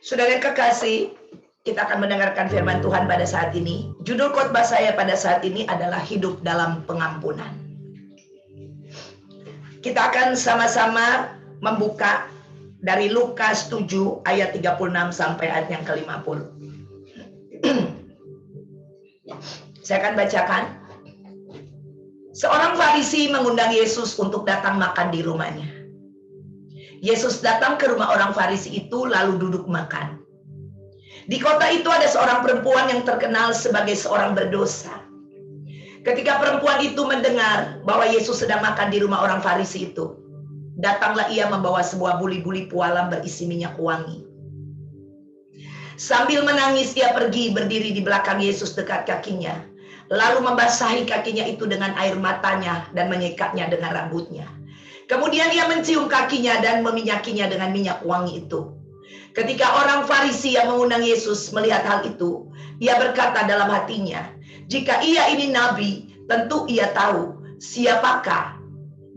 Saudara yang kekasih, kita akan mendengarkan firman Tuhan pada saat ini. Judul khotbah saya pada saat ini adalah hidup dalam pengampunan. Kita akan sama-sama membuka dari Lukas 7 ayat 36 sampai ayat yang ke-50. Saya akan bacakan. Seorang Farisi mengundang Yesus untuk datang makan di rumahnya. Yesus datang ke rumah orang Farisi itu lalu duduk makan. Di kota itu ada seorang perempuan yang terkenal sebagai seorang berdosa. Ketika perempuan itu mendengar bahwa Yesus sedang makan di rumah orang Farisi itu, datanglah ia membawa sebuah buli-buli pualam berisi minyak wangi. Sambil menangis ia pergi berdiri di belakang Yesus dekat kakinya, lalu membasahi kakinya itu dengan air matanya dan menyikatnya dengan rambutnya. Kemudian ia mencium kakinya dan meminyakinya dengan minyak wangi itu. Ketika orang Farisi yang mengundang Yesus melihat hal itu, ia berkata dalam hatinya, jika ia ini nabi, tentu ia tahu siapakah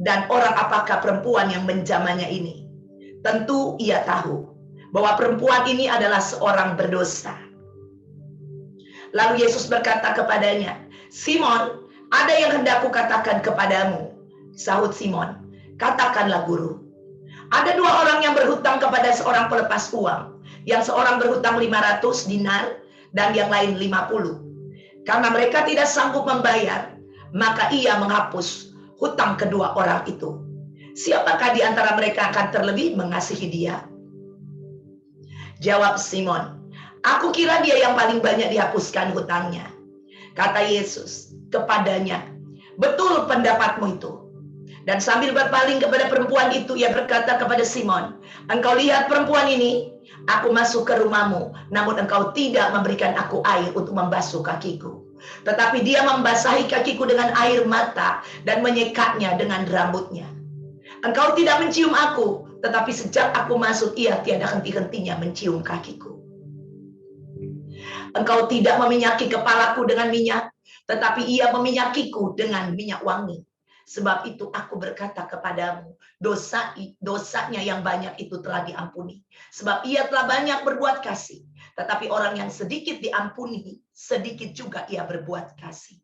dan orang apakah perempuan yang menjamahnya ini. Tentu ia tahu bahwa perempuan ini adalah seorang berdosa. Lalu Yesus berkata kepadanya, Simon, ada yang hendak kukatakan kepadamu. Sahut Simon, katakanlah guru. Ada dua orang yang berhutang kepada seorang pelepas uang. Yang seorang berhutang 500 dinar dan yang lain 50. Karena mereka tidak sanggup membayar, maka ia menghapus hutang kedua orang itu. Siapakah di antara mereka akan terlebih mengasihi dia? Jawab Simon, aku kira dia yang paling banyak dihapuskan hutangnya. Kata Yesus kepadanya, betul pendapatmu itu. Dan sambil berpaling kepada perempuan itu, ia berkata kepada Simon, engkau lihat perempuan ini? Aku masuk ke rumahmu, namun engkau tidak memberikan aku air untuk membasuh kakiku. Tetapi dia membasahi kakiku dengan air mata dan menyikatnya dengan rambutnya. Engkau tidak mencium aku, tetapi sejak aku masuk, ia tiada henti-hentinya mencium kakiku. Engkau tidak meminyaki kepalaku dengan minyak, tetapi ia meminyakiku dengan minyak wangi. Sebab itu aku berkata kepadamu, dosanya yang banyak itu telah diampuni. Sebab ia telah banyak berbuat kasih. Tetapi orang yang sedikit diampuni, sedikit juga ia berbuat kasih.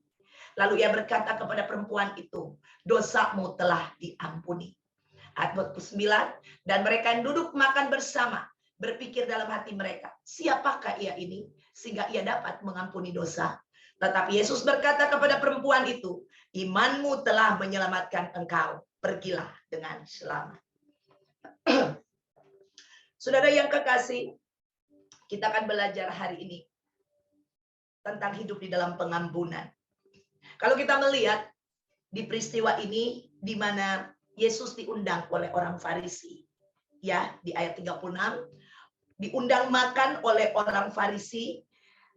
Lalu ia berkata kepada perempuan itu, dosamu telah diampuni. Ayat 29, dan mereka yang duduk makan bersama, berpikir dalam hati mereka, siapakah ia ini, sehingga ia dapat mengampuni dosa? Tetapi Yesus berkata kepada perempuan itu, imanmu telah menyelamatkan engkau. Pergilah dengan selamat. Saudara yang kekasih, kita akan belajar hari ini tentang hidup di dalam pengampunan. Kalau kita melihat di peristiwa ini, di mana Yesus diundang oleh orang Farisi. Ya, di ayat 36, diundang makan oleh orang Farisi,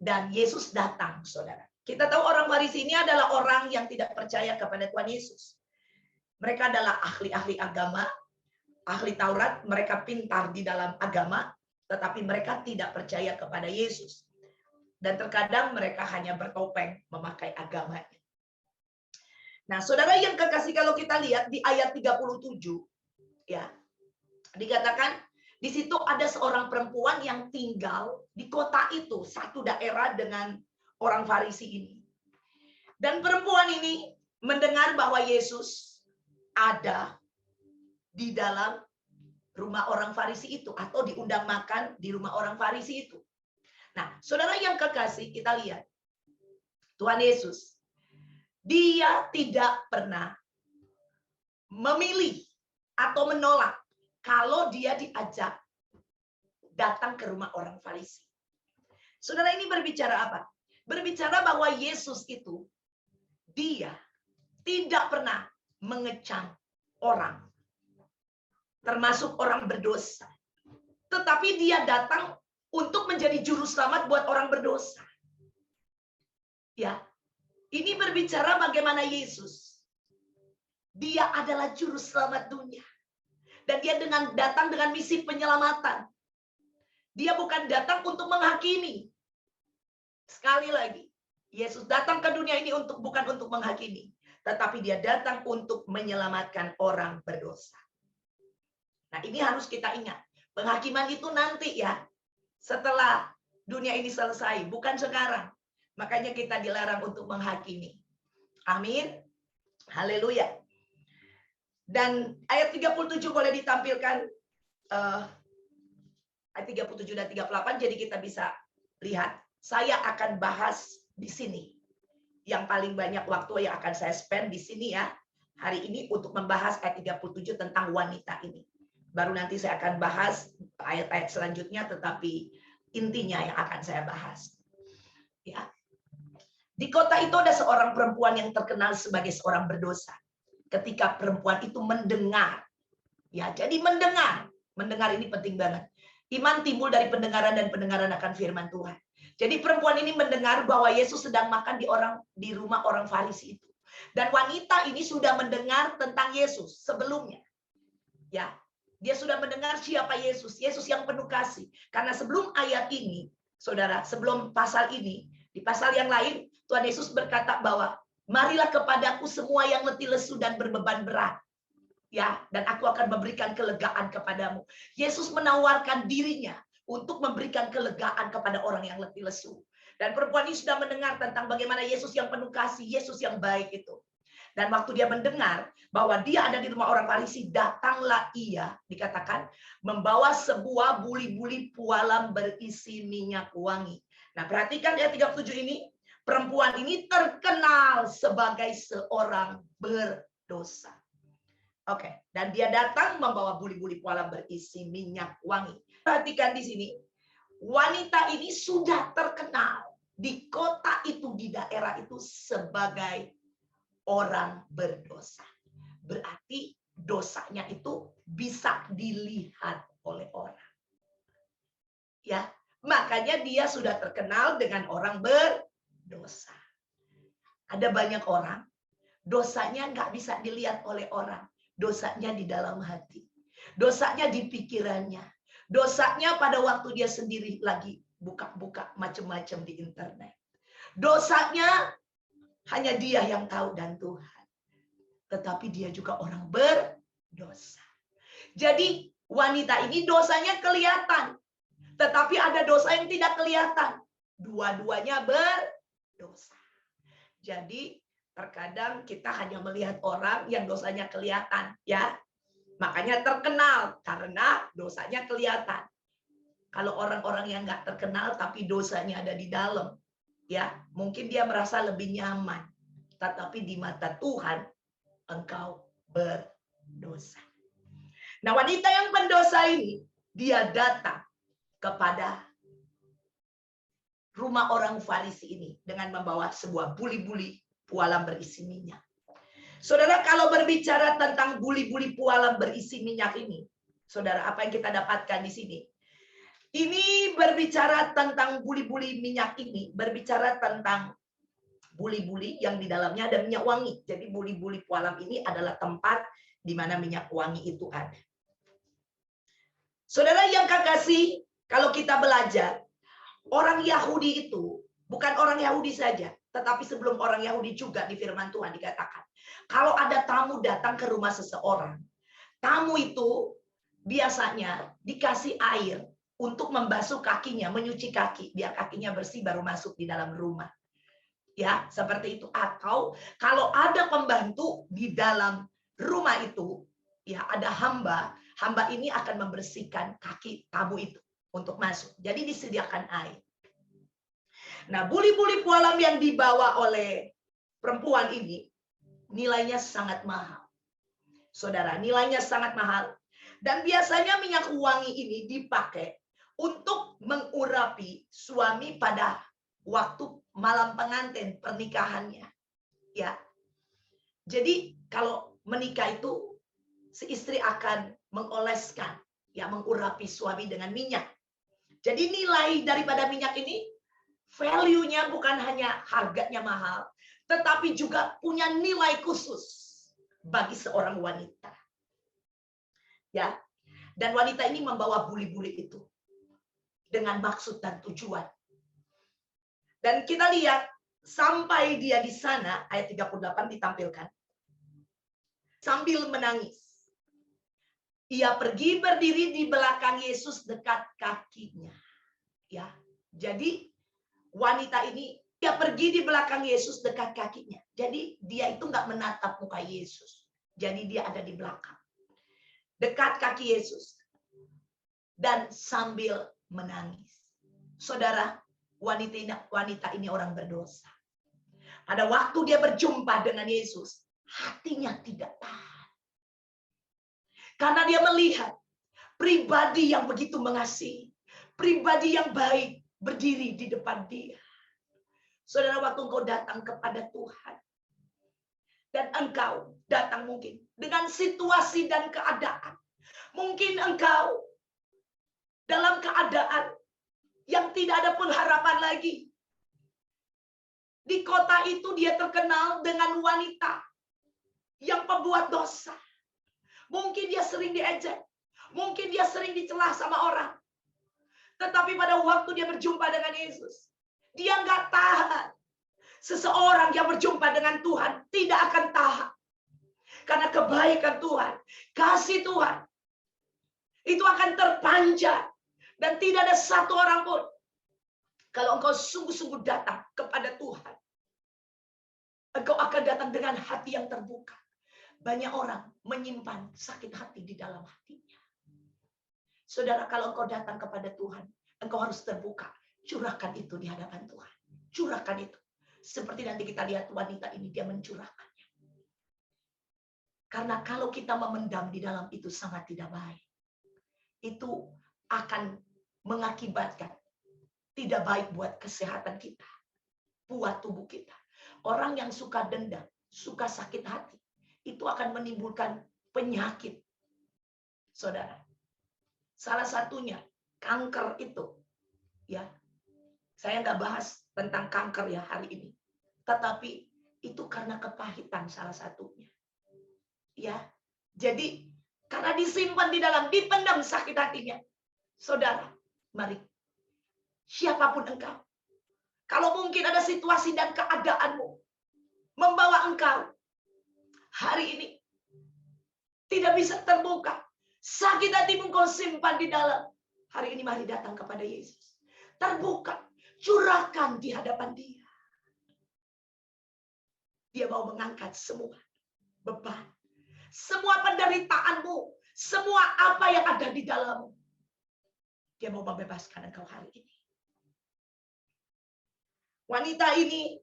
dan Yesus datang, saudara. Kita tahu orang Farisi ini adalah orang yang tidak percaya kepada Tuhan Yesus. Mereka adalah ahli-ahli agama, ahli Taurat, mereka pintar di dalam agama, tetapi mereka tidak percaya kepada Yesus. Dan terkadang mereka hanya bertopeng memakai agamanya. Nah, saudara yang kekasih, kalau kita lihat di ayat 37, ya, dikatakan di situ ada seorang perempuan yang tinggal di kota itu, satu daerah dengan orang Farisi ini. Dan perempuan ini mendengar bahwa Yesus ada di dalam rumah orang Farisi itu, atau diundang makan di rumah orang Farisi itu. Nah, saudara yang kekasih, kita lihat Tuhan Yesus, dia tidak pernah memilih atau menolak kalau dia diajak datang ke rumah orang Farisi. Saudara, ini berbicara apa? Berbicara bahwa Yesus itu, dia tidak pernah mengecam orang, termasuk orang berdosa. Tetapi dia datang untuk menjadi juru selamat buat orang berdosa. Ya, ini berbicara bagaimana Yesus, dia adalah juru selamat dunia. Dan dia datang dengan misi penyelamatan. Dia bukan datang untuk menghakimi. Sekali lagi, Yesus datang ke dunia ini bukan untuk menghakimi, tetapi dia datang untuk menyelamatkan orang berdosa. Nah, ini harus kita ingat. Penghakiman itu nanti, ya. setelah dunia ini selesai, bukan sekarang. Makanya kita dilarang untuk menghakimi. Amin. Haleluya. Dan ayat 37 boleh ditampilkan. Ayat 37 dan 38, jadi kita bisa lihat. Saya akan bahas di sini. Yang paling banyak waktu yang akan saya spend di sini ya. Hari ini untuk membahas ayat 37 tentang wanita ini. Baru nanti saya akan bahas ayat-ayat selanjutnya, tetapi intinya yang akan saya bahas. Ya. Di kota itu ada seorang perempuan yang terkenal sebagai seorang berdosa. Ketika perempuan itu mendengar, ya, jadi mendengar ini penting banget. Iman timbul dari pendengaran dan pendengaran akan firman Tuhan. Jadi perempuan ini mendengar bahwa Yesus sedang makan di rumah orang Farisi itu. Dan wanita ini sudah mendengar tentang Yesus sebelumnya. Ya, dia sudah mendengar siapa Yesus, Yesus yang penuh kasih. Karena sebelum ayat ini, saudara, sebelum pasal ini, di pasal yang lain, Tuhan Yesus berkata bahwa marilah kepadaku semua yang letih lesu dan berbeban berat. Ya, dan aku akan memberikan kelegaan kepadamu. Yesus menawarkan dirinya untuk memberikan kelegaan kepada orang yang letih lesu. Dan perempuan ini sudah mendengar tentang bagaimana Yesus yang penuh kasih, Yesus yang baik itu. Dan waktu dia mendengar bahwa dia ada di rumah orang Farisi, datanglah ia, dikatakan, membawa sebuah buli-buli pualam berisi minyak wangi. Nah, perhatikan ayat 37 ini, perempuan ini terkenal sebagai seorang berdosa. Oke, dan dia datang membawa buli-buli pualam berisi minyak wangi. Perhatikan di sini, wanita ini sudah terkenal di kota itu, di daerah itu sebagai orang berdosa. Berarti dosanya itu bisa dilihat oleh orang. Ya, makanya dia sudah terkenal dengan orang berdosa. Ada banyak orang, dosanya nggak bisa dilihat oleh orang. Dosanya di dalam hati. Dosanya di pikirannya. Dosanya pada waktu dia sendiri lagi buka-buka macam-macam di internet. Dosanya hanya dia yang tahu dan Tuhan. Tetapi dia juga orang berdosa. Jadi wanita ini dosanya kelihatan. Tetapi ada dosa yang tidak kelihatan. Dua-duanya berdosa. Jadi terkadang kita hanya melihat orang yang dosanya kelihatan, ya. Makanya terkenal karena dosanya kelihatan. Kalau orang-orang yang nggak terkenal tapi dosanya ada di dalam, ya, mungkin dia merasa lebih nyaman. Tetapi di mata Tuhan, engkau berdosa. Nah, wanita yang pendosa ini, dia datang kepada rumah orang Farisi ini dengan membawa sebuah buli-buli pualam berisi minyak. Saudara, kalau berbicara tentang buli-buli pualam berisi minyak ini, saudara, apa yang kita dapatkan di sini? Ini berbicara tentang buli-buli minyak ini, berbicara tentang buli-buli yang di dalamnya ada minyak wangi. Jadi buli-buli pualam ini adalah tempat di mana minyak wangi itu ada. Saudara yang kekasih, kalau kita belajar, orang Yahudi itu bukan orang Yahudi saja, tetapi sebelum orang Yahudi juga di firman Tuhan dikatakan, kalau ada tamu datang ke rumah seseorang, tamu itu biasanya dikasih air untuk membasuh kakinya, menyuci kaki, biar kakinya bersih baru masuk di dalam rumah. Ya, seperti itu. Atau kalau ada pembantu di dalam rumah itu, ya ada hamba ini akan membersihkan kaki tamu itu untuk masuk. Jadi disediakan air. Nah, buli-buli pualam yang dibawa oleh perempuan ini nilainya sangat mahal. Saudara, nilainya sangat mahal. Dan biasanya minyak wangi ini dipakai untuk mengurapi suami pada waktu malam pengantin pernikahannya. Ya. Jadi kalau menikah itu si istri akan mengoleskan, ya, mengurapi suami dengan minyak. Jadi nilai daripada minyak ini value-nya bukan hanya harganya mahal, tetapi juga punya nilai khusus bagi seorang wanita. Ya. Dan wanita ini membawa buli-buli itu dengan maksud dan tujuan. Dan kita lihat sampai dia di sana, ayat 38 ditampilkan. Sambil menangis, ia pergi berdiri di belakang Yesus dekat kakinya. Ya. Jadi wanita ini dia pergi di belakang Yesus dekat kakinya. Jadi dia itu nggak menatap muka Yesus. Jadi dia ada di belakang. Dekat kaki Yesus. Dan sambil menangis. Saudara, wanita ini orang berdosa. Pada waktu dia berjumpa dengan Yesus, hatinya tidak tahan. Karena dia melihat pribadi yang begitu mengasihi, pribadi yang baik berdiri di depan dia. Saudara, waktu engkau datang kepada Tuhan, dan engkau datang mungkin dengan situasi dan keadaan. Mungkin engkau dalam keadaan yang tidak ada pengharapan lagi. Di kota itu dia terkenal dengan wanita yang pembuat dosa. Mungkin dia sering diejek. Mungkin dia sering dicela sama orang. Tetapi pada waktu dia berjumpa dengan Yesus, dia nggak tahan. Seseorang yang berjumpa dengan Tuhan tidak akan tahan. Karena kebaikan Tuhan, kasih Tuhan, itu akan terpanjat. Dan tidak ada satu orang pun. Kalau engkau sungguh-sungguh datang kepada Tuhan, engkau akan datang dengan hati yang terbuka. Banyak orang menyimpan sakit hati di dalam hatinya. Saudara, kalau engkau datang kepada Tuhan, engkau harus terbuka. Curahkan itu di hadapan Tuhan. Curahkan itu. Seperti nanti kita lihat wanita ini, dia mencurahkannya. Karena kalau kita memendam di dalam itu sangat tidak baik. Itu akan mengakibatkan tidak baik buat kesehatan kita. Buat tubuh kita. Orang yang suka dendam, suka sakit hati, itu akan menimbulkan penyakit. Saudara, salah satunya kanker itu. Ya, saya nggak bahas tentang kanker ya hari ini. Tetapi itu karena kepahitan salah satunya. Ya, jadi karena disimpan di dalam, dipendam sakit hatinya. Saudara, mari. Siapapun engkau. Kalau mungkin ada situasi dan keadaanmu membawa engkau hari ini tidak bisa terbuka. Sakit hatimu engkau simpan di dalam. Hari ini mari datang kepada Yesus. Terbuka. Curahkan di hadapan dia. Dia mau mengangkat semua beban. Semua penderitaanmu. Semua apa yang ada di dalammu. Dia mau membebaskan engkau hari ini. Wanita ini,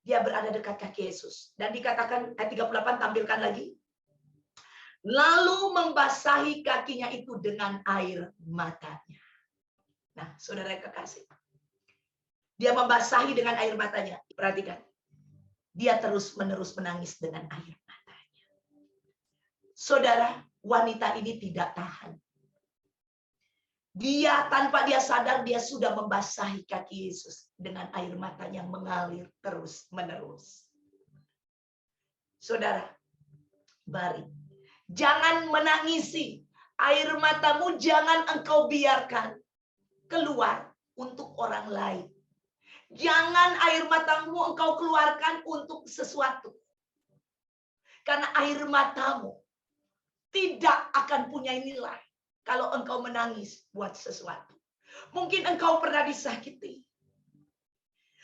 dia berada dekat kaki Yesus. Dan dikatakan, ayat 38 tampilkan lagi. Lalu membasahi kakinya itu dengan air matanya. Nah, saudara yang kekasih. Dia membasahi dengan air matanya. Perhatikan. Dia terus-menerus menangis dengan air matanya. Saudara, wanita ini tidak tahan. Dia tanpa dia sadar, dia sudah membasahi kaki Yesus dengan air mata yang mengalir terus-menerus. Saudara, mari. Jangan menangisi. Air matamu jangan engkau biarkan keluar untuk orang lain. Jangan air matamu engkau keluarkan untuk sesuatu. Karena air matamu tidak akan punya nilai kalau engkau menangis buat sesuatu. Mungkin engkau pernah disakiti.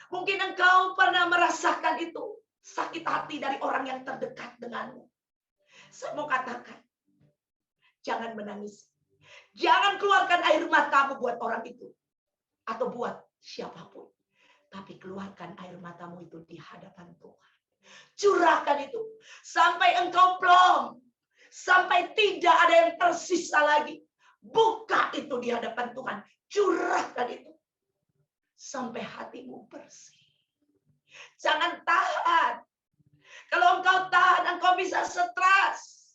Mungkin engkau pernah merasakan itu. Sakit hati dari orang yang terdekat denganmu. Saya mau katakan, jangan menangis. Jangan keluarkan air matamu buat orang itu. Atau buat siapapun. Tapi keluarkan air matamu itu di hadapan Tuhan. Curahkan itu. Sampai engkau plong. Sampai tidak ada yang tersisa lagi. Buka itu di hadapan Tuhan. Curahkan itu. Sampai hatimu bersih. Jangan tahan. Kalau engkau tahan, engkau bisa stres.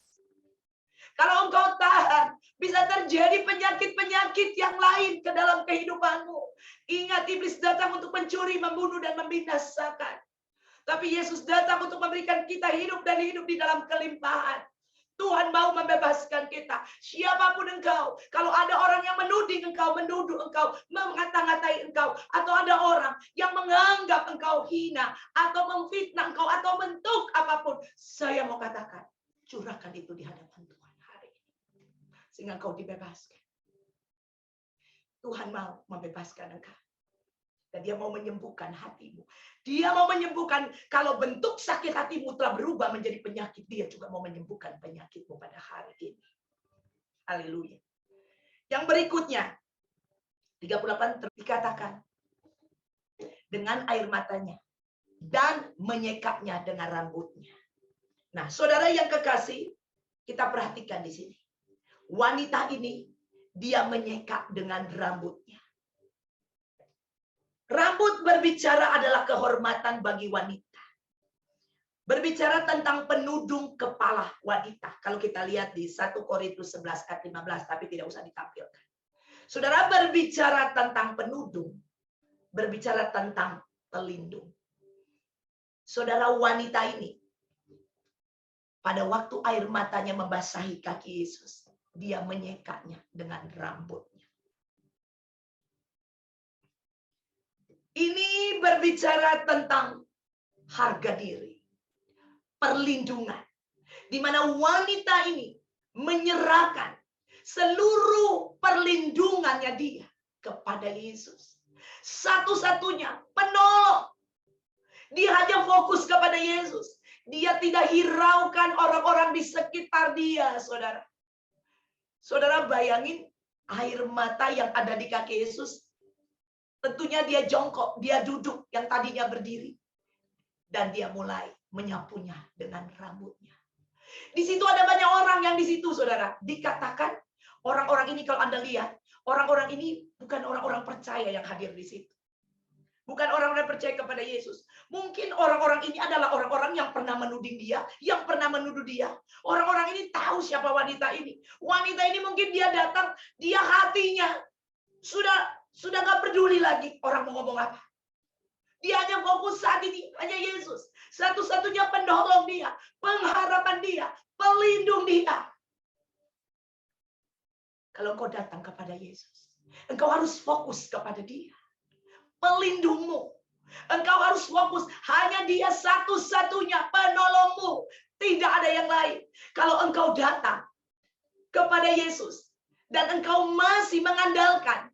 Kalau engkau tahan, bisa terjadi penyakit-penyakit yang lain ke dalam kehidupanmu. Ingat, iblis datang untuk mencuri, membunuh, dan membinasakan. Tapi Yesus datang untuk memberikan kita hidup dan hidup di dalam kelimpahan. Tuhan mau membebaskan kita. Siapapun engkau. Kalau ada orang yang menuding engkau, menuduh engkau, mengata-ngatai engkau. Atau ada orang yang menganggap engkau hina. Atau memfitnah engkau. Atau bentuk apapun. Saya mau katakan, curahkan itu di hadapan Tuhan hari ini. Sehingga engkau dibebaskan. Tuhan mau membebaskan engkau. Dan dia mau menyembuhkan hatimu. Dia mau menyembuhkan, kalau bentuk sakit hatimu telah berubah menjadi penyakit, dia juga mau menyembuhkan penyakitmu pada hari ini. Haleluya. Yang berikutnya, 38 dikatakan, dengan air matanya dan menyekapnya dengan rambutnya. Nah, saudara yang kekasih, kita perhatikan di sini. Wanita ini, dia menyekap dengan rambutnya. Rambut berbicara adalah kehormatan bagi wanita. Berbicara tentang penudung kepala wanita. Kalau kita lihat di 1 Korintus 11 ayat 15, tapi tidak usah ditampilkan. Saudara, berbicara tentang penudung, berbicara tentang pelindung. Saudara, wanita ini, pada waktu air matanya membasahi kaki Yesus, dia menyekapnya dengan rambutnya. Ini berbicara tentang harga diri, perlindungan, di mana wanita ini menyerahkan seluruh perlindungannya dia kepada Yesus. Satu-satunya penolong. Dia hanya fokus kepada Yesus. Dia tidak hiraukan orang-orang di sekitar dia, saudara. Saudara bayangin air mata yang ada di kaki Yesus. Tentunya dia jongkok, dia duduk yang tadinya berdiri. Dan dia mulai menyapunya dengan rambutnya. Di situ ada banyak orang yang di situ, saudara. Dikatakan orang-orang ini, kalau Anda lihat, orang-orang ini bukan orang-orang percaya yang hadir di situ. Bukan orang-orang percaya kepada Yesus. Mungkin orang-orang ini adalah orang-orang yang pernah menuding dia, yang pernah menuduh dia. Orang-orang ini tahu siapa wanita ini. Wanita ini mungkin dia datang, dia hatinya sudah gak peduli lagi orang mau ngomong apa. Dia hanya fokus saat ini, hanya Yesus. Satu-satunya penolong dia, pengharapan dia, pelindung dia. Kalau engkau datang kepada Yesus, engkau harus fokus kepada dia. Pelindungmu. Engkau harus fokus, hanya dia satu-satunya penolongmu. Tidak ada yang lain. Kalau engkau datang kepada Yesus, dan engkau masih mengandalkan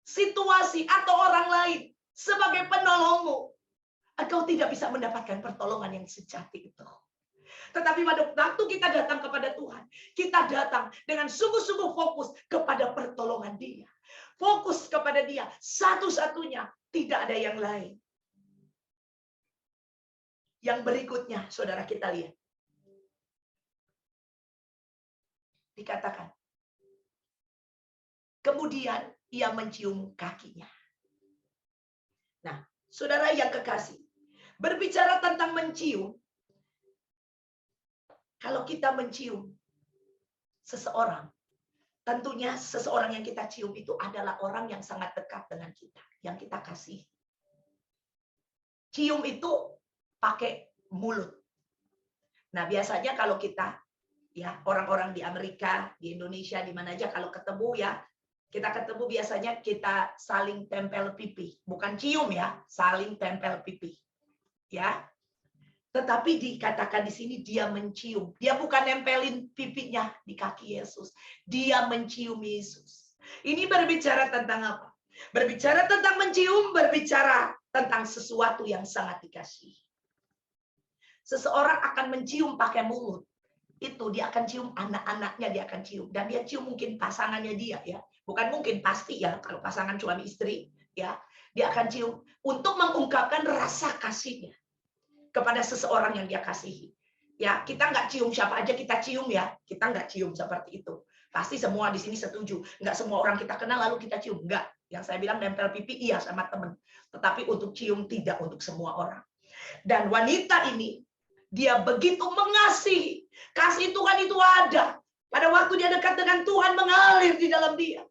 situasi atau orang lain sebagai penolongmu, engkau tidak bisa mendapatkan pertolongan yang sejati itu. Tetapi pada waktu kita datang kepada Tuhan, kita datang dengan sungguh-sungguh fokus kepada pertolongan dia. Fokus kepada dia, satu-satunya, tidak ada yang lain. Yang berikutnya, saudara, kita lihat. Dikatakan, kemudian ia mencium kakinya. Nah, saudara yang kekasih, berbicara tentang mencium, kalau kita mencium seseorang, tentunya seseorang yang kita cium itu adalah orang yang sangat dekat dengan kita, yang kita kasih. Cium itu pakai mulut. Nah, biasanya kalau kita, ya, orang-orang di Amerika, di Indonesia, di mana aja kalau ketemu ya, kita ketemu biasanya kita saling tempel pipi, bukan cium ya, saling tempel pipi. Ya. Tetapi dikatakan di sini dia mencium. Dia bukan nempelin pipinya di kaki Yesus. Dia mencium Yesus. Ini berbicara tentang apa? Berbicara tentang mencium, berbicara tentang sesuatu yang sangat dikasihi. Seseorang akan mencium pakai mulut. Itu dia akan cium anak-anaknya, dia akan cium. Dan dia cium mungkin pasangannya dia ya. Bukan mungkin, pasti ya, kalau pasangan suami istri ya, dia akan cium untuk mengungkapkan rasa kasihnya kepada seseorang yang dia kasihi. Ya, kita nggak cium siapa aja kita cium ya. Kita nggak cium seperti itu. Pasti semua di sini setuju. Nggak semua orang kita kenal lalu kita cium. Nggak. Yang saya bilang nempel pipi iya sama teman. Tetapi untuk cium tidak untuk semua orang. Dan wanita ini, dia begitu mengasihi. Kasih Tuhan itu ada. Pada waktu dia dekat dengan Tuhan mengalir di dalam dia.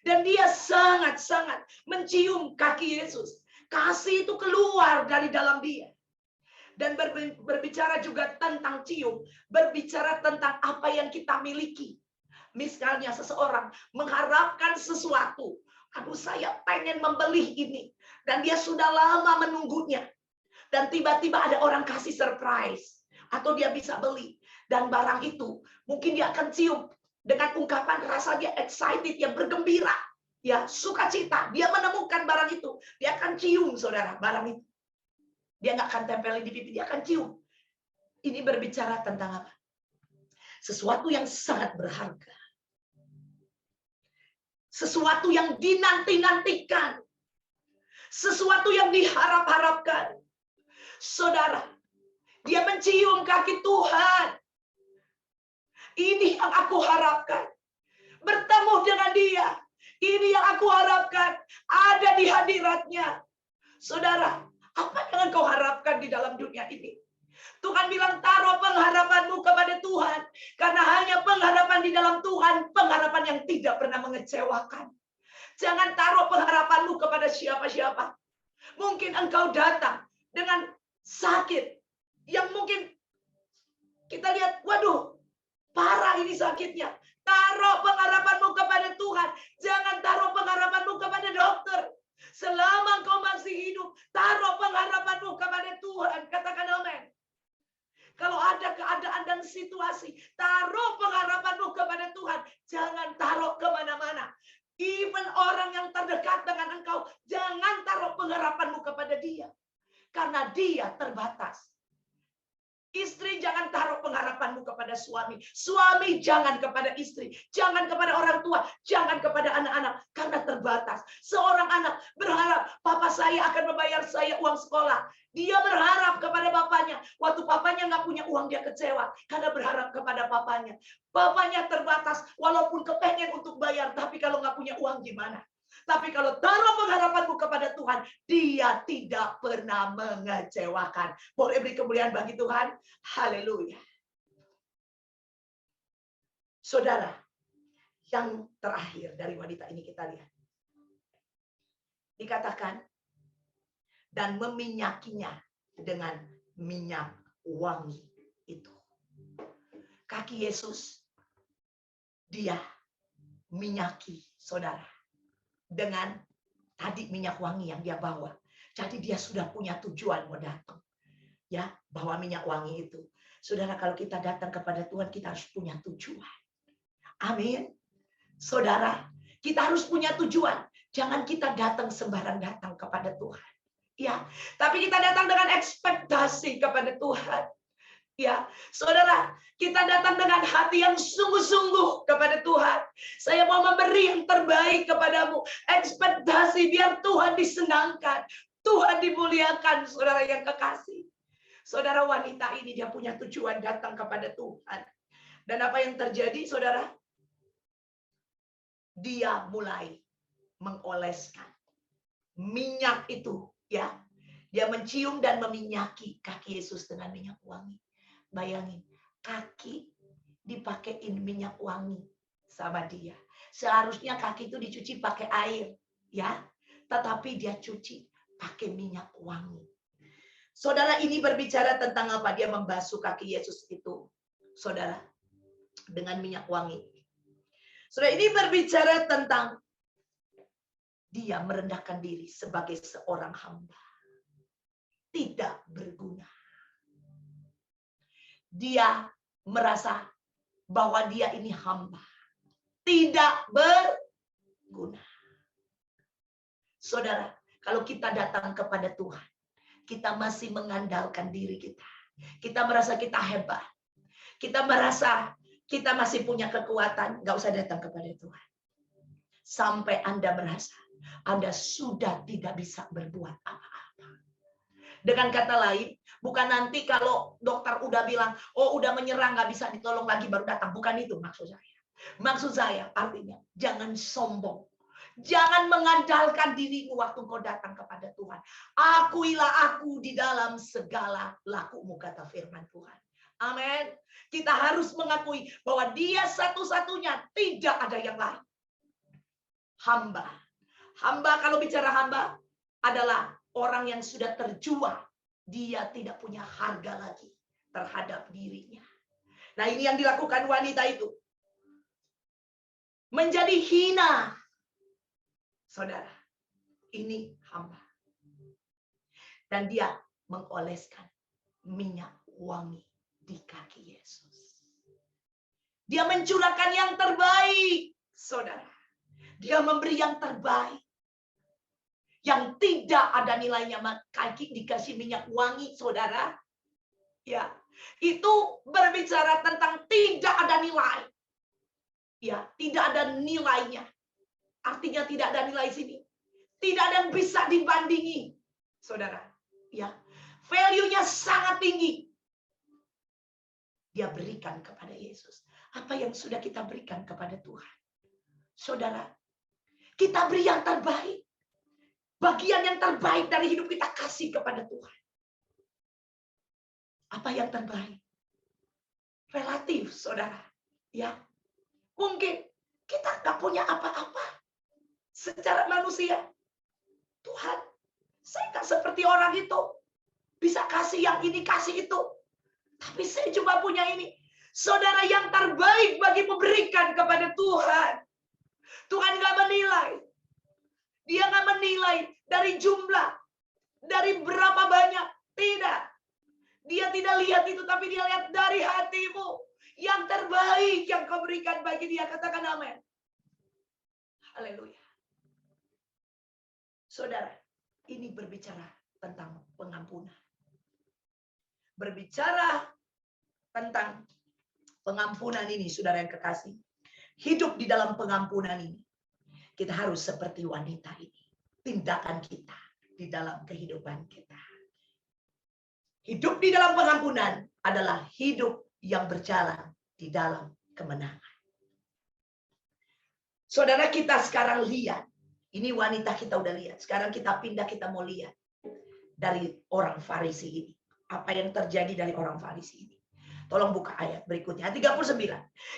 Dan dia sangat-sangat mencium kaki Yesus. Kasih itu keluar dari dalam dia. Dan berbicara juga tentang cium. Berbicara tentang apa yang kita miliki. Misalnya seseorang mengharapkan sesuatu. Aduh, saya pengen membeli ini. Dan dia sudah lama menunggunya. Dan tiba-tiba ada orang kasih surprise. Atau dia bisa beli. Dan barang itu mungkin dia akan cium. Dengan ungkapan rasa dia excited, yang bergembira. ya sukacita, dia menemukan barang itu, dia akan cium saudara barang itu. Dia nggak akan tempelin di pipi, dia akan cium. Ini berbicara tentang apa? Sesuatu yang sangat berharga. Sesuatu yang dinanti-nantikan. Sesuatu yang diharap-harapkan. Saudara, dia mencium kaki Tuhan. Ini yang aku harapkan. Bertemu dengan dia. Ini yang aku harapkan. Ada di hadiratnya. Saudara, apa yang engkau harapkan di dalam dunia ini? Tuhan bilang taruh pengharapanmu kepada Tuhan. Karena hanya pengharapan di dalam Tuhan. Pengharapan yang tidak pernah mengecewakan. Jangan taruh pengharapanmu kepada siapa-siapa. Mungkin engkau datang dengan sakit. Yang mungkin kita lihat, waduh, parah ini sakitnya. Taruh pengharapanmu kepada Tuhan. Jangan taruh pengharapanmu kepada dokter. Selama engkau masih hidup, taruh pengharapanmu kepada Tuhan. Katakan amin. Kalau ada keadaan dan situasi, taruh pengharapanmu kepada Tuhan. Jangan taruh kemana-mana. Even orang yang terdekat dengan engkau, jangan taruh pengharapanmu kepada dia. Karena dia terbatas. Istri jangan taruh pengharapanmu kepada suami. Suami jangan kepada istri. Jangan kepada orang tua. Jangan kepada anak-anak. Karena terbatas. Seorang anak berharap, papa saya akan membayar saya uang sekolah. Dia berharap kepada bapaknya. Waktu papanya nggak punya uang, dia kecewa. Karena berharap kepada papanya. Bapaknya terbatas. Walaupun kepengen untuk bayar. Tapi kalau nggak punya uang gimana? Tapi kalau taruh pengharapanmu kepada Tuhan, dia tidak pernah mengecewakan. Boleh beri kemuliaan bagi Tuhan? Haleluya. Saudara, yang terakhir dari wanita ini kita lihat. Dikatakan, dan meminyakinya dengan minyak wangi itu. Kaki Yesus, dia minyaki saudara. Dengan tadi minyak wangi yang dia bawa. Jadi dia sudah punya tujuan mau datang. Ya, bawa minyak wangi itu. Saudara, kalau kita datang kepada Tuhan, kita harus punya tujuan. Amin. Saudara, kita harus punya tujuan. Jangan kita datang sembarang datang kepada Tuhan. Ya, tapi kita datang dengan ekspektasi kepada Tuhan. Ya, saudara, kita datang dengan hati yang sungguh-sungguh kepada Tuhan. Saya mau memberi yang terbaik kepadamu. Ekspektasi biar Tuhan disenangkan. Tuhan dimuliakan, saudara yang kekasih. Saudara, wanita ini dia punya tujuan datang kepada Tuhan. Dan apa yang terjadi, saudara? Dia mulai mengoleskan minyak itu, ya. Dia mencium dan meminyaki kaki Yesus dengan minyak wangi. Bayangin, kaki dipakein minyak wangi sama dia. Seharusnya kaki itu dicuci pakai air, ya. Tetapi dia cuci pakai minyak wangi. Saudara, ini berbicara tentang apa? Dia membasuh kaki Yesus itu, saudara, dengan minyak wangi. Saudara, ini berbicara tentang dia merendahkan diri sebagai seorang hamba. Tidak berguna. Dia merasa bahwa dia ini hamba. Tidak berguna. Saudara, kalau kita datang kepada Tuhan, kita masih mengandalkan diri kita. Kita merasa kita hebat. Kita merasa kita masih punya kekuatan. Gak usah datang kepada Tuhan. Sampai Anda merasa Anda sudah tidak bisa berbuat apa-apa. Dengan kata lain, bukan nanti kalau dokter udah bilang, oh udah menyerang, nggak bisa ditolong lagi baru datang. Bukan itu maksud saya. Maksud saya artinya, jangan sombong. Jangan mengandalkan dirimu waktu kau datang kepada Tuhan. Akuilah aku di dalam segala lakumu, kata firman Tuhan. Amin. Kita harus mengakui bahwa dia satu-satunya, tidak ada yang lain. Hamba. Hamba, kalau bicara hamba, adalah orang yang sudah terjual. Dia tidak punya harga lagi terhadap dirinya. Nah, ini yang dilakukan wanita itu. Menjadi hina. Saudara, ini hamba. Dan dia mengoleskan minyak wangi di kaki Yesus. Dia mencurahkan yang terbaik, saudara. Dia memberi yang terbaik. Yang tidak ada nilainya, kaki dikasih minyak wangi, saudara. Ya, itu berbicara tentang tidak ada nilai. Ya, tidak ada nilainya. Artinya tidak ada nilai sini. Tidak ada yang bisa dibandingi, saudara. Ya, value-nya sangat tinggi. Dia berikan kepada Yesus. Apa yang sudah kita berikan kepada Tuhan? Saudara, kita beri yang terbaik. Bagian yang terbaik dari hidup kita kasih kepada Tuhan. Apa yang terbaik? Relatif, saudara. Ya, mungkin kita nggak punya apa-apa secara manusia. Tuhan, saya nggak seperti orang itu. Bisa kasih yang ini, kasih itu. Tapi saya cuma punya ini. Saudara, yang terbaik bagi memberikan kepada Tuhan. Tuhan nggak menilai. Dia nggak menilai dari jumlah, dari berapa banyak. Tidak. Dia tidak lihat itu, tapi dia lihat dari hatimu. Yang terbaik yang kau berikan bagi dia. Katakan amin. Haleluya. Saudara, ini berbicara tentang pengampunan. Berbicara tentang pengampunan ini, saudara yang kekasih. Hidup di dalam pengampunan ini. Kita harus seperti wanita ini. Tindakan kita di dalam kehidupan kita. Hidup di dalam pengampunan adalah hidup yang berjalan di dalam kemenangan. Saudara, kita sekarang lihat. Ini wanita kita udah lihat. Sekarang kita pindah, kita mau lihat. Dari orang Farisi ini. Apa yang terjadi dari orang Farisi ini. Tolong buka ayat berikutnya. 39.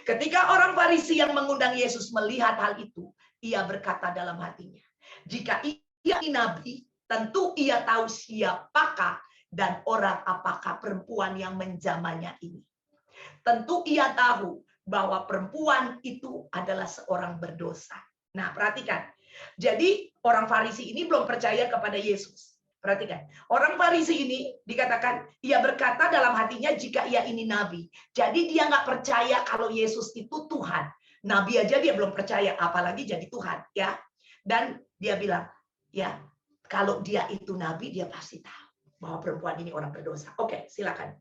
Ketika orang Farisi yang mengundang Yesus melihat hal itu. Ia berkata dalam hatinya. Jika ia nabi, tentu ia tahu siapakah dan orang apakah perempuan yang menjamahnya ini. Tentu ia tahu bahwa perempuan itu adalah seorang berdosa. Nah, perhatikan. Jadi orang Farisi ini belum percaya kepada Yesus. Perhatikan. Orang Farisi ini dikatakan, ia berkata dalam hatinya jika ia ini nabi. Jadi dia nggak percaya kalau Yesus itu Tuhan. Nabi aja dia belum percaya, apalagi jadi Tuhan, ya. Dan dia bilang, ya, kalau dia itu nabi, dia pasti tahu bahwa perempuan ini orang berdosa. Oke, silakan.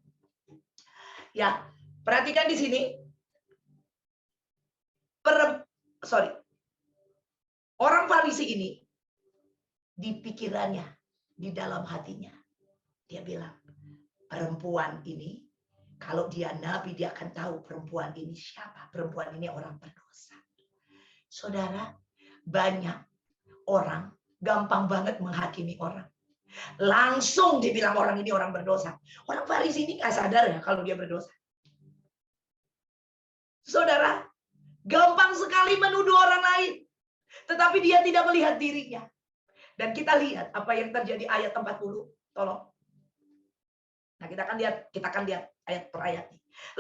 Ya, perhatikan di sini. Orang Farisi ini di pikirannya, di dalam hatinya, dia bilang, perempuan ini kalau dia nabi, dia akan tahu perempuan ini siapa. Perempuan ini orang berdosa. Saudara, banyak orang gampang banget menghakimi orang. Langsung dibilang orang ini orang berdosa. Orang Farisi ini nggak sadar ya kalau dia berdosa. Saudara, gampang sekali menuduh orang lain. Tetapi dia tidak melihat dirinya. Dan kita lihat apa yang terjadi ayat 40. Tolong. Nah, kita akan lihat ayat per ayat.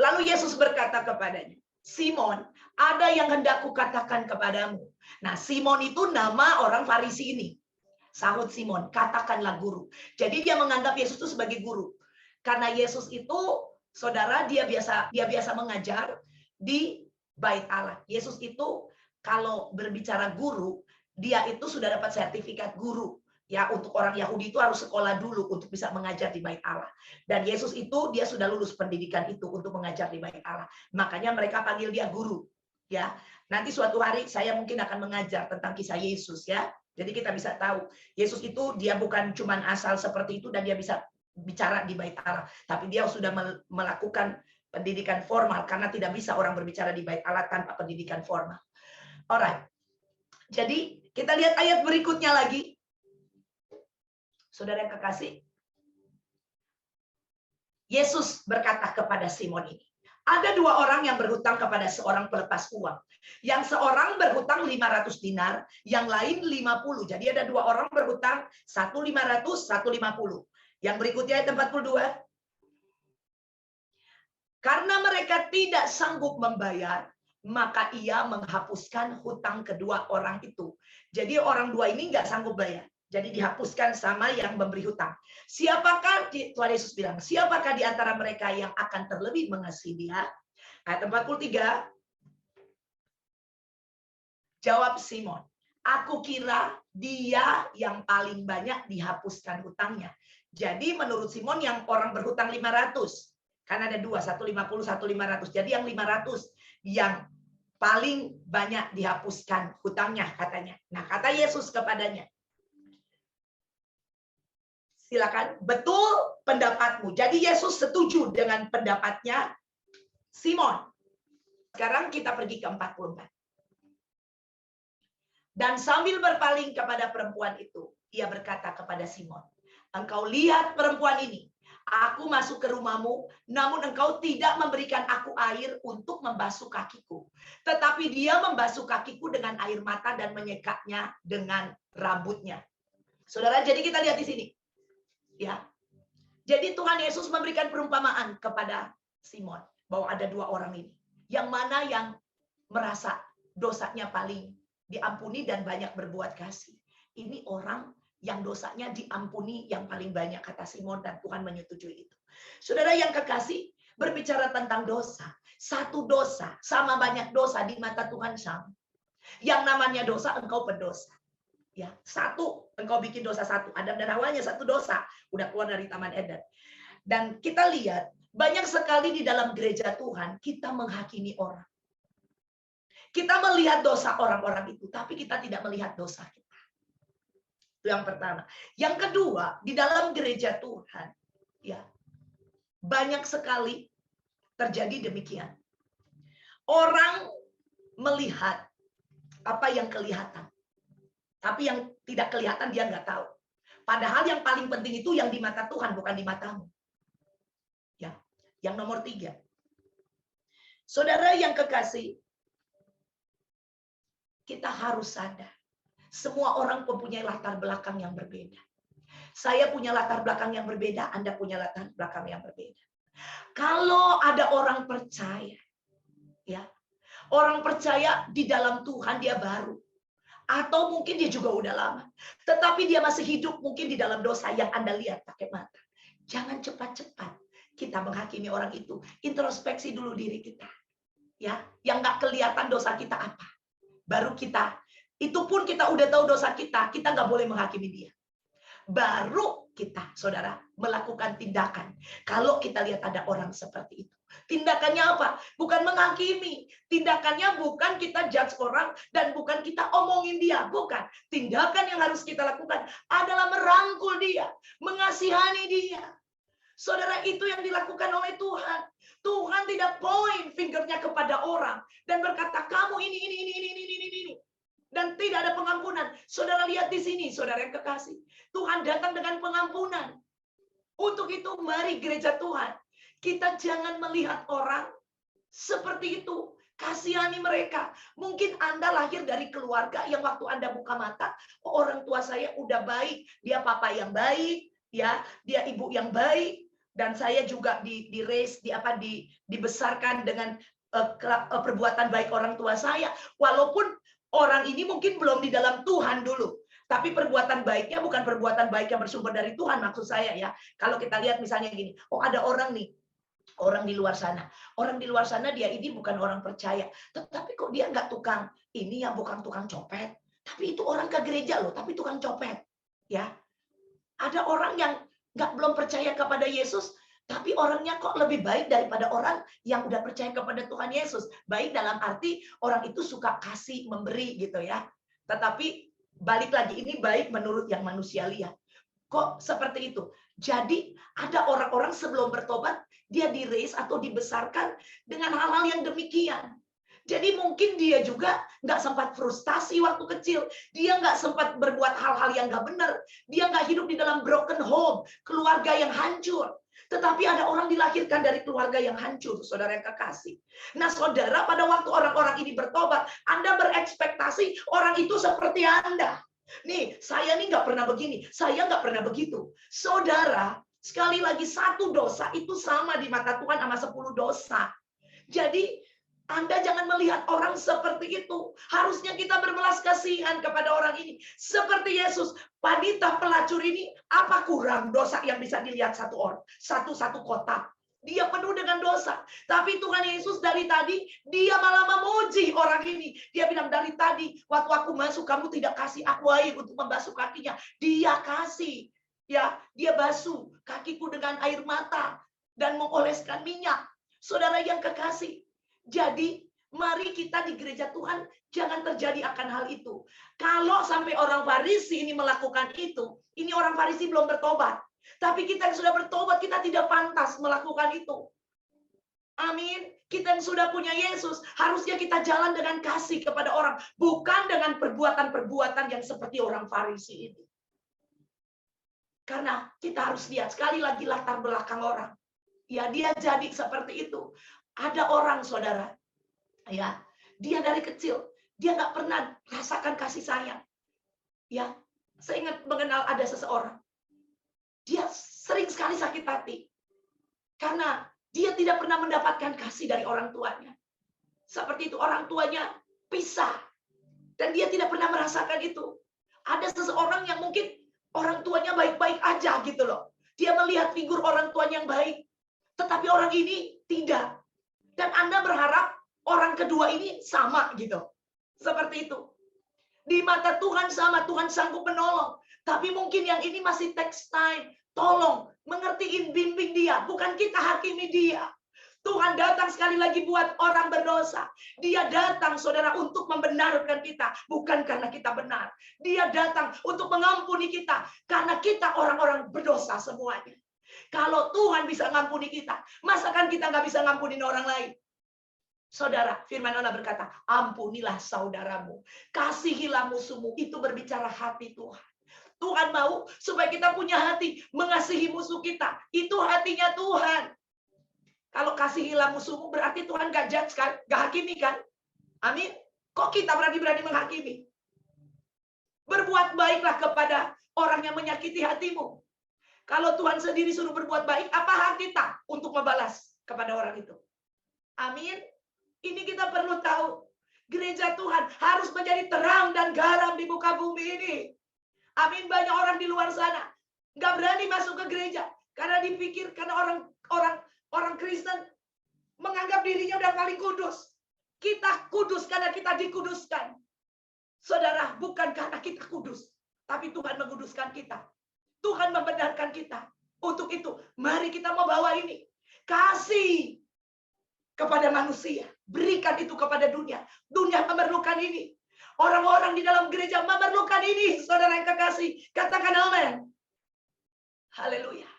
Lalu Yesus berkata kepadanya, Simon, ada yang hendak kukatakan kepadamu. Nah, Simon itu nama orang Farisi ini. Sahut Simon, katakanlah guru. Jadi dia menganggap Yesus itu sebagai guru. Karena Yesus itu, saudara, dia biasa mengajar di Bait Allah. Yesus itu kalau berbicara guru, dia itu sudah dapat sertifikat guru. Ya, untuk orang Yahudi itu harus sekolah dulu untuk bisa mengajar di Bait Allah. Dan Yesus itu dia sudah lulus pendidikan itu untuk mengajar di Bait Allah. Makanya mereka panggil dia guru. Ya, nanti suatu hari saya mungkin akan mengajar tentang kisah Yesus ya. Jadi kita bisa tahu Yesus itu dia bukan cuman asal seperti itu dan dia bisa bicara di Bait Allah, tapi dia sudah melakukan pendidikan formal karena tidak bisa orang berbicara di Bait Allah tanpa pendidikan formal. Alright. Jadi kita lihat ayat berikutnya lagi. Saudara yang kekasih, Yesus berkata kepada Simon ini, ada dua orang yang berhutang kepada seorang pelepas uang. Yang seorang berhutang 500 dinar, yang lain 50. Jadi ada dua orang berhutang, satu 500, satu 50. Yang berikutnya ayat 42. Karena mereka tidak sanggup membayar, maka ia menghapuskan hutang kedua orang itu. Jadi orang dua ini nggak sanggup bayar. Jadi dihapuskan sama yang memberi hutang. Siapakah, Tuhan Yesus bilang, siapakah di antara mereka yang akan terlebih mengasihi dia? Ayat 43. Jawab Simon, aku kira dia yang paling banyak dihapuskan hutangnya. Jadi menurut Simon yang orang berhutang 500. Kan ada dua, 150, 1.500. Jadi yang 500 yang paling banyak dihapuskan hutangnya katanya. Nah, kata Yesus kepadanya, silakan, betul pendapatmu. Jadi Yesus setuju dengan pendapatnya Simon. Sekarang kita pergi ke 44. Dan sambil berpaling kepada perempuan itu, ia berkata kepada Simon, engkau lihat perempuan ini. Aku masuk ke rumahmu, namun engkau tidak memberikan aku air untuk membasuh kakiku. Tetapi dia membasuh kakiku dengan air mata dan menyekaknya dengan rambutnya. Saudara, jadi kita lihat di sini. Ya. Jadi Tuhan Yesus memberikan perumpamaan kepada Simon bahwa ada dua orang ini. Yang mana yang merasa dosanya paling diampuni dan banyak berbuat kasih. Ini orang yang dosanya diampuni yang paling banyak, kata Simon, dan Tuhan menyetujui itu. Saudara yang kekasih, berbicara tentang dosa. Satu dosa sama banyak dosa di mata Tuhan sama. Yang namanya dosa, engkau pendosa. Ya, satu, engkau bikin dosa satu. Adam dan Hawanya satu dosa, udah keluar dari Taman Eden. Dan kita lihat, banyak sekali di dalam gereja Tuhan, kita menghakimi orang. Kita melihat dosa orang-orang itu, tapi kita tidak melihat dosa kita. Itu yang pertama. Yang kedua, di dalam gereja Tuhan, ya, banyak sekali terjadi demikian. Orang melihat apa yang kelihatan, tapi yang tidak kelihatan dia nggak tahu. Padahal yang paling penting itu yang di mata Tuhan, bukan di matamu. Ya, yang nomor 3. Saudara yang kekasih, kita harus sadar. Semua orang mempunyai latar belakang yang berbeda. Saya punya latar belakang yang berbeda, Anda punya latar belakang yang berbeda. Kalau ada orang percaya, ya, orang percaya di dalam Tuhan dia baru. Atau mungkin dia juga udah lama. Tetapi dia masih hidup mungkin di dalam dosa yang Anda lihat pakai mata. Jangan cepat-cepat kita menghakimi orang itu. Introspeksi dulu diri kita. Ya, yang nggak kelihatan dosa kita apa. Baru kita, itu pun kita udah tahu dosa kita nggak boleh menghakimi dia. Baru kita, saudara, melakukan tindakan. Kalau kita lihat ada orang seperti itu. Tindakannya apa? Bukan menghakimi. Tindakannya bukan kita judge orang dan bukan kita omongin dia. Bukan. Tindakan yang harus kita lakukan adalah merangkul dia, mengasihani dia. Saudara, itu yang dilakukan oleh Tuhan. Tuhan tidak point fingernya kepada orang dan berkata, kamu ini. Dan tidak ada pengampunan. Saudara lihat di sini, saudara yang kekasih. Tuhan datang dengan pengampunan. Untuk itu, mari gereja Tuhan. Kita jangan melihat orang seperti itu. Kasihani mereka. Mungkin Anda lahir dari keluarga yang waktu Anda buka mata, oh, orang tua saya udah baik. Dia papa yang baik, ya, dia ibu yang baik. Dan saya juga dibesarkan dengan perbuatan baik orang tua saya. Walaupun orang ini mungkin belum di dalam Tuhan dulu. Tapi perbuatan baiknya bukan perbuatan baik yang bersumber dari Tuhan, maksud saya ya. Kalau kita lihat misalnya gini, oh ada orang nih, orang di luar sana. Orang di luar sana dia ini bukan orang percaya. Tetapi kok dia nggak tukang, ini yang bukan tukang copet. Tapi itu orang ke gereja loh, tapi tukang copet. Ya, ada orang yang belum percaya kepada Yesus, tapi orangnya kok lebih baik daripada orang yang udah percaya kepada Tuhan Yesus. Baik dalam arti orang itu suka kasih, memberi gitu ya. Tetapi balik lagi, ini baik menurut yang manusia lihat. Kok seperti itu? Jadi ada orang-orang sebelum bertobat, dia diraise atau dibesarkan dengan hal-hal yang demikian. Jadi mungkin dia juga nggak sempat frustasi waktu kecil. Dia nggak sempat berbuat hal-hal yang nggak benar. Dia nggak hidup di dalam broken home, keluarga yang hancur. Tetapi ada orang dilahirkan dari keluarga yang hancur, saudara yang kekasih. Nah, saudara, pada waktu orang-orang ini bertobat, Anda berekspektasi orang itu seperti Anda. Nih, saya nih nggak pernah begini, saya nggak pernah begitu. Saudara, sekali lagi satu dosa itu sama di mata Tuhan sama 10 dosa. Jadi, Anda jangan melihat orang seperti itu. Harusnya kita berbelas kasihan kepada orang ini. Seperti Yesus, wanita pelacur ini, apa kurang dosa yang bisa dilihat satu orang, satu kota? Dia penuh dengan dosa. Tapi Tuhan Yesus dari tadi, dia malah memuji orang ini. Dia bilang, dari tadi, waktu aku masuk, kamu tidak kasih aku air untuk membasuh kakinya. Dia kasih. Ya, dia basuh kakiku dengan air mata dan mengoleskan minyak. Saudara yang kekasih. Jadi, mari kita di gereja Tuhan, jangan terjadi akan hal itu. Kalau sampai orang Farisi ini melakukan itu, ini orang Farisi belum bertobat. Tapi kita yang sudah bertobat, kita tidak pantas melakukan itu. Amin. Kita yang sudah punya Yesus, harusnya kita jalan dengan kasih kepada orang. Bukan dengan perbuatan-perbuatan yang seperti orang Farisi ini. Karena kita harus lihat sekali lagi latar belakang orang. Ya, dia jadi seperti itu. Ada orang, saudara. Ya, dia dari kecil. Dia nggak pernah rasakan kasih sayang. Ya, saya ingat mengenal ada seseorang. Dia sering sekali sakit hati. Karena dia tidak pernah mendapatkan kasih dari orang tuanya. Seperti itu, orang tuanya pisah. Dan dia tidak pernah merasakan itu. Ada seseorang yang mungkin orang tuanya baik-baik aja gitu loh. Dia melihat figur orang tuanya yang baik. Tetapi orang ini tidak. Dan Anda berharap orang kedua ini sama gitu. Seperti itu. Di mata Tuhan sama, Tuhan sanggup menolong. Tapi mungkin yang ini masih takes time. Tolong, mengertiin, bimbing dia. Bukan kita hakimi dia. Tuhan datang sekali lagi buat orang berdosa. Dia datang, saudara, untuk membenarkan kita. Bukan karena kita benar. Dia datang untuk mengampuni kita. Karena kita orang-orang berdosa semuanya. Kalau Tuhan bisa ngampuni kita, masakan kita nggak bisa ngampunin orang lain? Saudara, firman Allah berkata, ampunilah saudaramu. Kasihilah musuhmu. Itu berbicara hati Tuhan. Tuhan mau supaya kita punya hati mengasihi musuh kita. Itu hatinya Tuhan. Kalau kasihilah musuhmu berarti Tuhan gak judge kan? Gak hakimi kan? Amin. Kok kita berani-berani menghakimi? Berbuat baiklah kepada orang yang menyakiti hatimu. Kalau Tuhan sendiri suruh berbuat baik, apa hak kita untuk membalas kepada orang itu? Amin. Ini kita perlu tahu. Gereja Tuhan harus menjadi terang dan garam di muka bumi ini. Amin. Banyak orang di luar sana nggak berani masuk ke gereja karena dipikir, karena orang Kristen menganggap dirinya udah paling kudus. Kita kudus karena kita dikuduskan. Saudara, bukan karena kita kudus, tapi Tuhan menguduskan kita. Tuhan membenarkan kita. Untuk itu, mari kita membawa ini. Kasih kepada manusia. Berikan itu kepada dunia. Dunia memerlukan ini. Orang-orang di dalam gereja memerlukan ini, saudara yang kekasih. Katakan amin. Haleluya.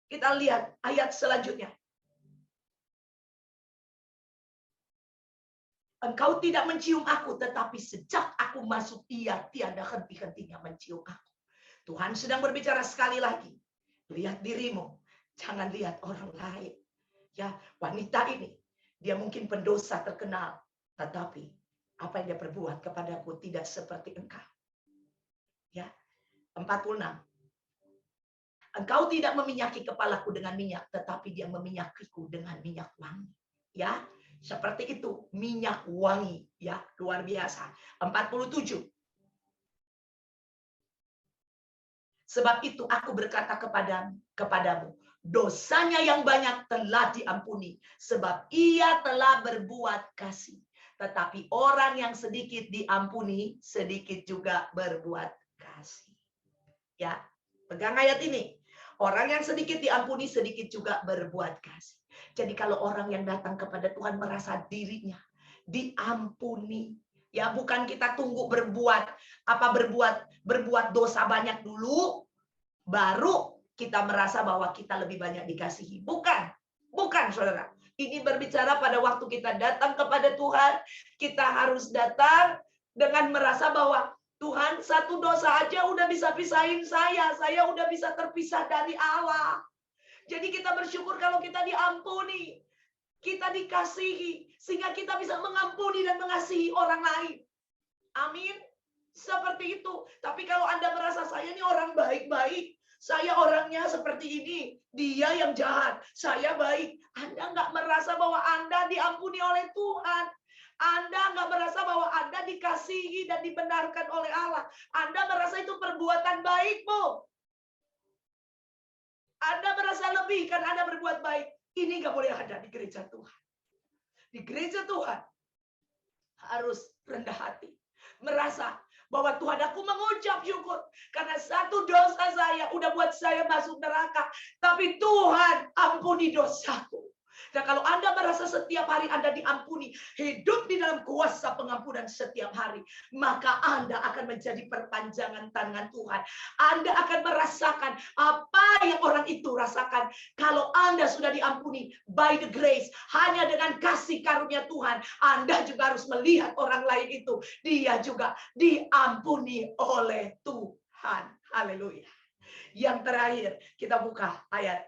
Kita lihat ayat selanjutnya. Engkau tidak mencium aku, tetapi sejak aku masuk, ia tiada henti-hentinya mencium aku. Tuhan sedang berbicara sekali lagi. Lihat dirimu, jangan lihat orang lain. Ya, wanita ini, dia mungkin pendosa terkenal. Tetapi apa yang dia perbuat kepadaku tidak seperti engkau. Ya, 46. Engkau tidak meminyaki kepalaku dengan minyak, tetapi dia meminyakiku dengan minyak wangi. Ya, seperti itu, minyak wangi. Ya, luar biasa. 47. Sebab itu aku berkata kepadamu, dosanya yang banyak telah diampuni, sebab ia telah berbuat kasih. Tetapi orang yang sedikit diampuni, sedikit juga berbuat kasih. Ya, pegang ayat ini. Orang yang sedikit diampuni, sedikit juga berbuat kasih. Jadi kalau orang yang datang kepada Tuhan merasa dirinya diampuni, ya bukan kita tunggu berbuat dosa banyak dulu, baru kita merasa bahwa kita lebih banyak dikasihi. Bukan saudara. Ini berbicara pada waktu kita datang kepada Tuhan, kita harus datang dengan merasa bahwa Tuhan, satu dosa aja udah bisa pisahin saya udah bisa terpisah dari Allah. Jadi kita bersyukur kalau kita diampuni, kita dikasihi, sehingga kita bisa mengampuni dan mengasihi orang lain. Amin. Seperti itu. Tapi kalau Anda merasa saya ini orang baik-baik, saya orangnya seperti ini, dia yang jahat, saya baik. Anda nggak merasa bahwa Anda diampuni oleh Tuhan. Anda nggak merasa bahwa Anda dikasihi dan dibenarkan oleh Allah. Anda merasa itu perbuatan baikmu. Anda merasa lebih karena Anda berbuat baik. Ini nggak boleh ada di gereja Tuhan. Di gereja Tuhan harus rendah hati. Merasa bahwa Tuhan, aku mengucap syukur karena satu dosa saya udah buat saya masuk neraka. Tapi Tuhan ampuni dosaku. Dan kalau Anda merasa setiap hari Anda diampuni, hidup di dalam kuasa pengampunan setiap hari, maka Anda akan menjadi perpanjangan tangan Tuhan. Anda akan merasakan apa yang orang itu rasakan. Kalau Anda sudah diampuni by the grace, hanya dengan kasih karunia Tuhan, Anda juga harus melihat orang lain itu, dia juga diampuni oleh Tuhan. Haleluya. Yang terakhir, kita buka ayat.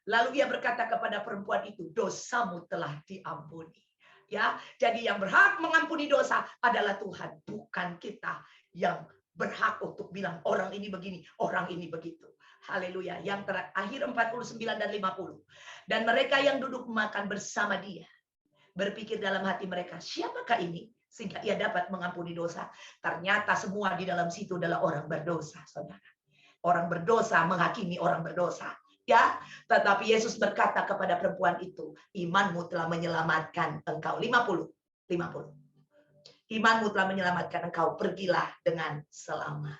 Lalu ia berkata kepada perempuan itu, dosamu telah diampuni. Ya, jadi yang berhak mengampuni dosa adalah Tuhan, bukan kita yang berhak untuk bilang orang ini begini, orang ini begitu. Haleluya. Yang terakhir 49 dan 50. Dan mereka yang duduk makan bersama dia berpikir dalam hati mereka, siapakah ini sehingga ia dapat mengampuni dosa? Ternyata semua di dalam situ adalah orang berdosa, saudara. Orang berdosa menghakimi orang berdosa. Ya, tetapi Yesus berkata kepada perempuan itu, imanmu telah menyelamatkan engkau. 50. Imanmu telah menyelamatkan engkau, pergilah dengan selamat.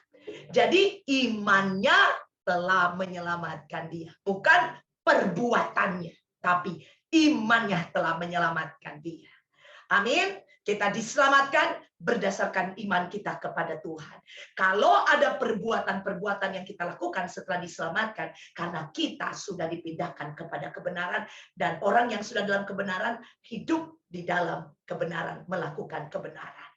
Jadi imannya telah menyelamatkan dia, bukan perbuatannya, tapi imannya telah menyelamatkan dia. Amin. Kita diselamatkan berdasarkan iman kita kepada Tuhan. Kalau ada perbuatan-perbuatan yang kita lakukan setelah diselamatkan, karena kita sudah dipindahkan kepada kebenaran, dan orang yang sudah dalam kebenaran hidup di dalam kebenaran, melakukan kebenaran.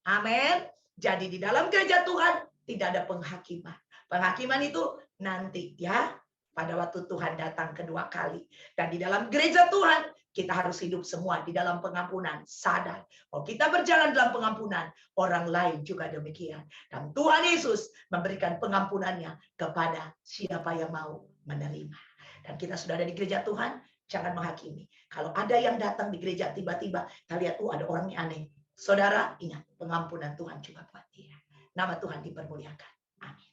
Amin. Jadi di dalam gereja Tuhan tidak ada penghakiman. Penghakiman itu nanti ya, pada waktu Tuhan datang kedua kali. Dan di dalam gereja Tuhan kita harus hidup semua di dalam pengampunan, sadar kalau kita berjalan dalam pengampunan, orang lain juga demikian. Dan Tuhan Yesus memberikan pengampunannya kepada siapa yang mau menerima. Dan kita sudah ada di gereja Tuhan, jangan menghakimi. Kalau ada yang datang di gereja tiba-tiba, kita lihat, ada orang ini aneh. Saudara, ingat, pengampunan Tuhan juga buat dia. Nama Tuhan dipermuliakan. Amin.